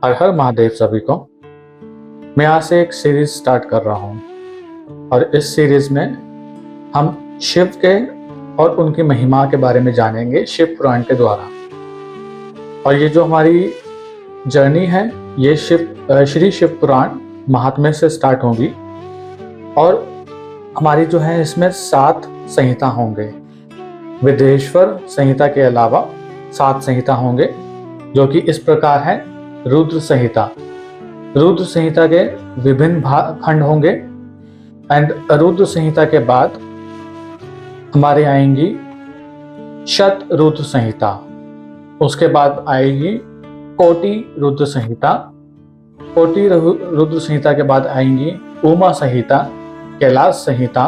हर हर महादेव सभी को। मैं यहाँ से एक सीरीज स्टार्ट कर रहा हूँ और इस सीरीज में हम शिव के और उनकी महिमा के बारे में जानेंगे शिव पुराण के द्वारा। और ये जो हमारी जर्नी है ये श्री शिव पुराण महात्म्य से स्टार्ट होगी और हमारी जो है इसमें 7 संहिता होंगे। विदेश्वर संहिता के अलावा 7 संहिता होंगे जो कि इस प्रकार है। रुद्र संहिता, रुद्र संहिता के विभिन्न खंड होंगे एंड रुद्र संहिता के बाद हमारे आएंगी शत रुद्र संहिता। उसके बाद आएगी कोटि रुद्र संहिता। कोटि रुद्र संहिता के बाद आएंगी उमा संहिता, कैलाश संहिता,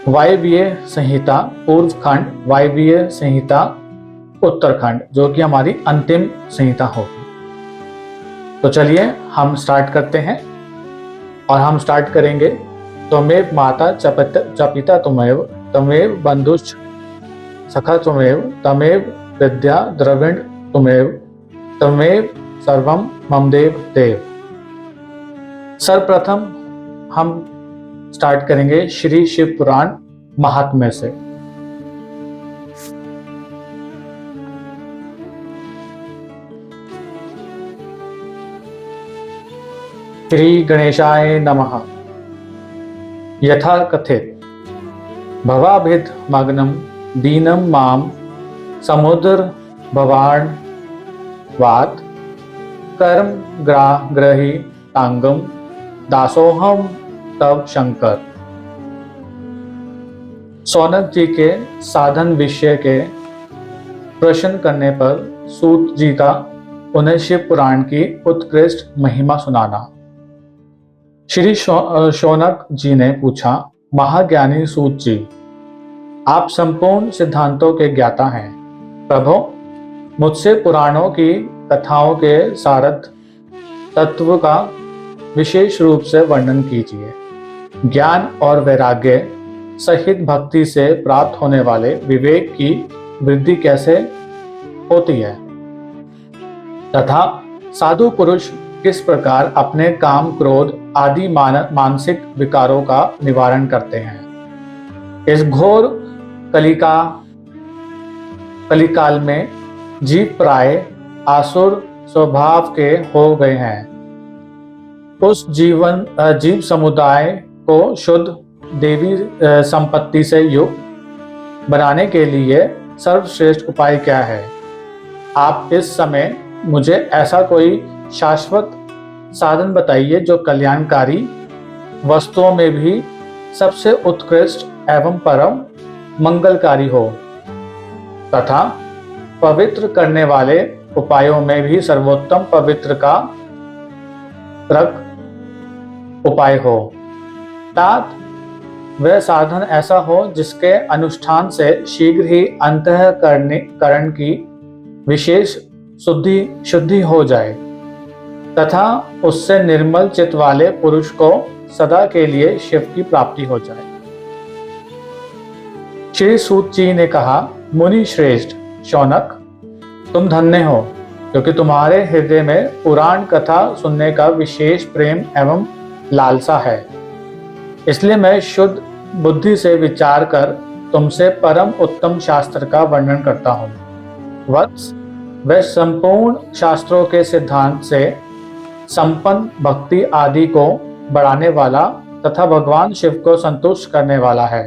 वायव्य संहिता पूर्व खंड, वायव्य संहिता उत्तरखंड, जो कि हमारी अंतिम संहिता होगी। तो चलिए हम स्टार्ट करते हैं और हम स्टार्ट करेंगे त्वमेव माता च पिता त्वमेव, त्वमेव बंधुश्च सखा त्वमेव, त्वमेव विद्या द्रविण त्वमेव, त्वमेव सर्वम मम देव देव। सर्वप्रथम हम स्टार्ट करेंगे श्री शिव पुराण महात्म्य से। श्री गणेशाय नमः। यथा कथित भवाभिध मग्नम दीनम माम समुद्र भवान वात कर्म ग्राही तांगम दासोहम तब शंकर। सौनक जी के साधन विषय के प्रश्न करने पर सूत जी का उन्हें शिव पुराण की उत्कृष्ट महिमा सुनाना। श्री शौनक जी ने पूछा, महाज्ञानी सूत जी, आप संपूर्ण सिद्धांतों के ज्ञाता हैं। प्रभो, मुझसे पुराणों की कथाओं के सारथ तत्व का विशेष रूप से वर्णन कीजिए। ज्ञान और वैराग्य सहित भक्ति से प्राप्त होने वाले विवेक की वृद्धि कैसे होती है तथा साधु पुरुष किस प्रकार अपने काम क्रोध आदि मानसिक विकारों का निवारण करते हैं। इस घोर कलिकाल में जीव प्राय आसुर स्वभाव के हो गए हैं। उस जीव समुदाय को शुद्ध देवी संपत्ति से युक्त बनाने के लिए सर्वश्रेष्ठ उपाय क्या है? आप इस समय मुझे ऐसा कोई शाश्वत साधन बताइए जो कल्याणकारी वस्तुओं में भी सबसे उत्कृष्ट एवं परम मंगलकारी हो तथा पवित्र करने वाले उपायों में भी सर्वोत्तम पवित्र का उपाय हो। तात वह साधन ऐसा हो जिसके अनुष्ठान से शीघ्र ही अंतःकरण की विशेष शुद्धि हो जाए तथा उससे निर्मल चित्त वाले पुरुष को सदा के लिए शिव की प्राप्ति हो जाए। श्री सूत जी ने कहा, मुनि श्रेष्ठ शौनक, तुम धन्य हो क्योंकि तुम्हारे हृदय में पुराण कथा सुनने का विशेष प्रेम एवं लालसा है। इसलिए मैं शुद्ध बुद्धि से विचार कर तुमसे परम उत्तम शास्त्र का वर्णन करता हूँ। वत्स, वह संपूर्ण शास्त्रों के सिद्धांत से संपन्न भक्ति आदि को बढ़ाने वाला तथा भगवान शिव को संतुष्ट करने वाला है।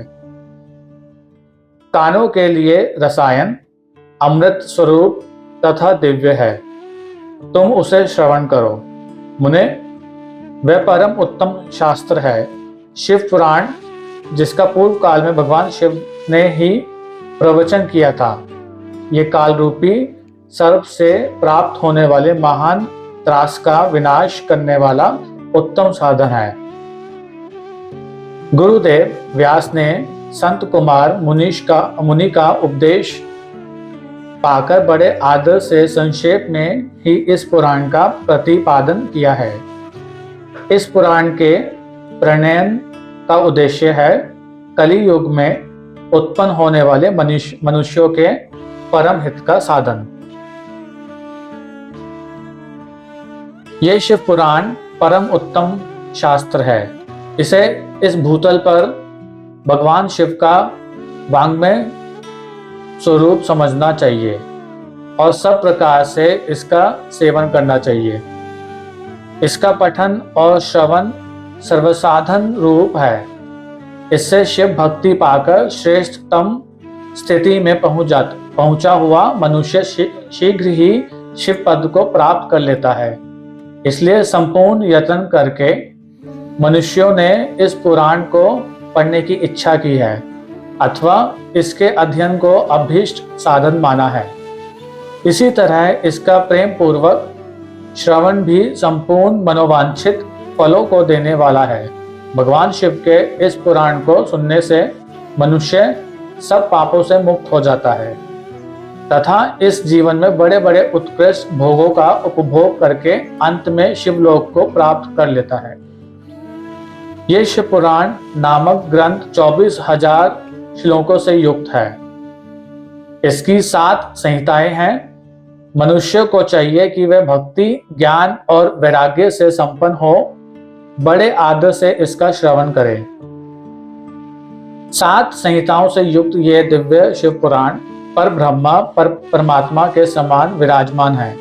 कानों के लिए रसायन अमृत स्वरूप तथा दिव्य है, तुम उसे श्रवण करो। मुने, वह परम उत्तम शास्त्र है शिव पुराण, जिसका पूर्व काल में भगवान शिव ने ही प्रवचन किया था। ये काल रूपी सर्प से प्राप्त होने वाले महान त्रास का विनाश करने वाला उत्तम साधन है। गुरुदेव व्यास ने संत कुमार मुनि का उपदेश पाकर बड़े आदर से संक्षेप में ही इस पुराण का प्रतिपादन किया है। इस पुराण के प्रणयन का उद्देश्य है कली युग में उत्पन्न होने वाले मनुष्यों के परम हित का साधन। ये शिव पुराण परम उत्तम शास्त्र है। इसे इस भूतल पर भगवान शिव का वाङ्मय स्वरूप समझना चाहिए और सब प्रकार से इसका सेवन करना चाहिए। इसका पठन और श्रवण सर्वसाधन रूप है। इससे शिव भक्ति पाकर श्रेष्ठतम स्थिति में पहुंचा हुआ मनुष्य शीघ्र ही शिव पद को प्राप्त कर लेता है। इसलिए संपूर्ण यत्न करके मनुष्यों ने इस पुराण को पढ़ने की इच्छा की है अथवा इसके अध्ययन को अभीष्ट साधन माना है। इसी तरह इसका प्रेम पूर्वक श्रवण भी संपूर्ण मनोवांछित फलों को देने वाला है। भगवान शिव के इस पुराण को सुनने से मनुष्य सब पापों से मुक्त हो जाता है तथा इस जीवन में बड़े बड़े उत्कृष्ट भोगों का उपभोग करके अंत में शिवलोक को प्राप्त कर लेता है। ये शिव पुराण नामक ग्रंथ 24,000 श्लोकों से युक्त है। इसकी 7 संहिताएं हैं। मनुष्य को चाहिए कि वह भक्ति, ज्ञान और वैराग्य से संपन्न हो, बड़े आदर से इसका श्रवण करे। 7 संहिताओं से युक्त ये दिव्य शिव पुराण पर ब्रह्मा पर परमात्मा के समान विराजमान है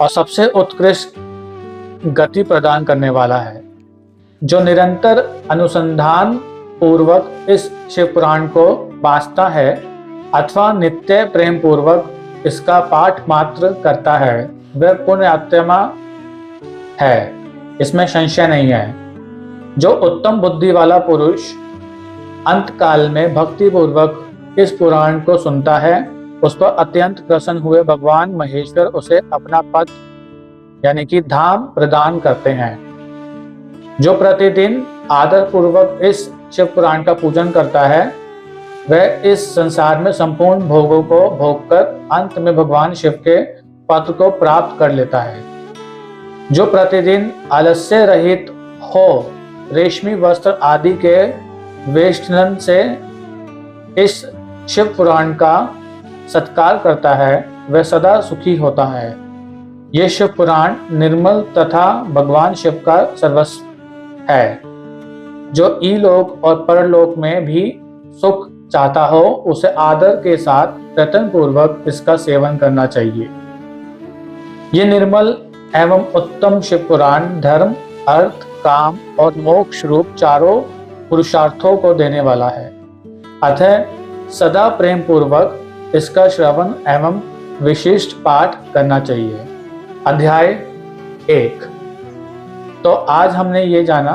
और सबसे उत्कृष्ट गति प्रदान करने वाला है। जो निरंतर अनुसंधान पूर्वक इस शिव पुराण को वाचता है अथवा नित्य प्रेम पूर्वक इसका पाठ मात्र करता है, वह पुण्यात्मा है, इसमें संशय नहीं है। जो उत्तम बुद्धि वाला पुरुष अंत काल में भक्ति पूर्वक इस पुराण को सुनता है, उस पर अत्यंत प्रसन्न हुए भगवान महेश्वर उसे अपना पद यानी कि धाम प्रदान करते हैं। जो प्रतिदिन आदर पूर्वक इस शिव पुराण का पूजन करता है, वह इस संसार में संपूर्ण भोगों को भोगकर अंत में भगवान शिव के पद को प्राप्त कर लेता है। जो प्रतिदिन आलस्य रहित हो रेशमी वस्त्र आदि के वेष्टन से इस शिव पुराण का सत्कार करता है, वह सदा सुखी होता है। यह शिव पुराण निर्मल तथा भगवान शिव का सर्वस्व है। जो इलोक और परलोक में भी सुख चाहता हो, उसे आदर के साथ प्रयत्न पूर्वक इसका सेवन करना चाहिए। ये निर्मल एवं उत्तम शिव पुराण धर्म, अर्थ, काम और मोक्ष रूप चारों पुरुषार्थों को देने वाला है। अतः सदा प्रेम पूर्वक इसका श्रवण एवं विशिष्ट पाठ करना चाहिए। अध्याय 1। तो आज हमने ये जाना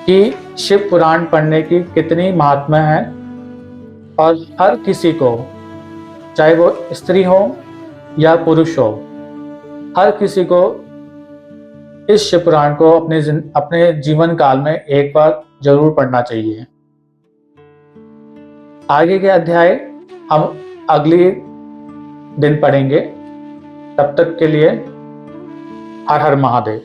कि शिव पुराण पढ़ने की कितनी महात्मा है और हर किसी को, चाहे वो स्त्री हो या पुरुष हो, हर किसी को इस शिव पुराण को अपने जीवन काल में एक बार जरूर पढ़ना चाहिए। आगे के अध्याय हम अगले दिन पढ़ेंगे। तब तक के लिए हर हर महादेव।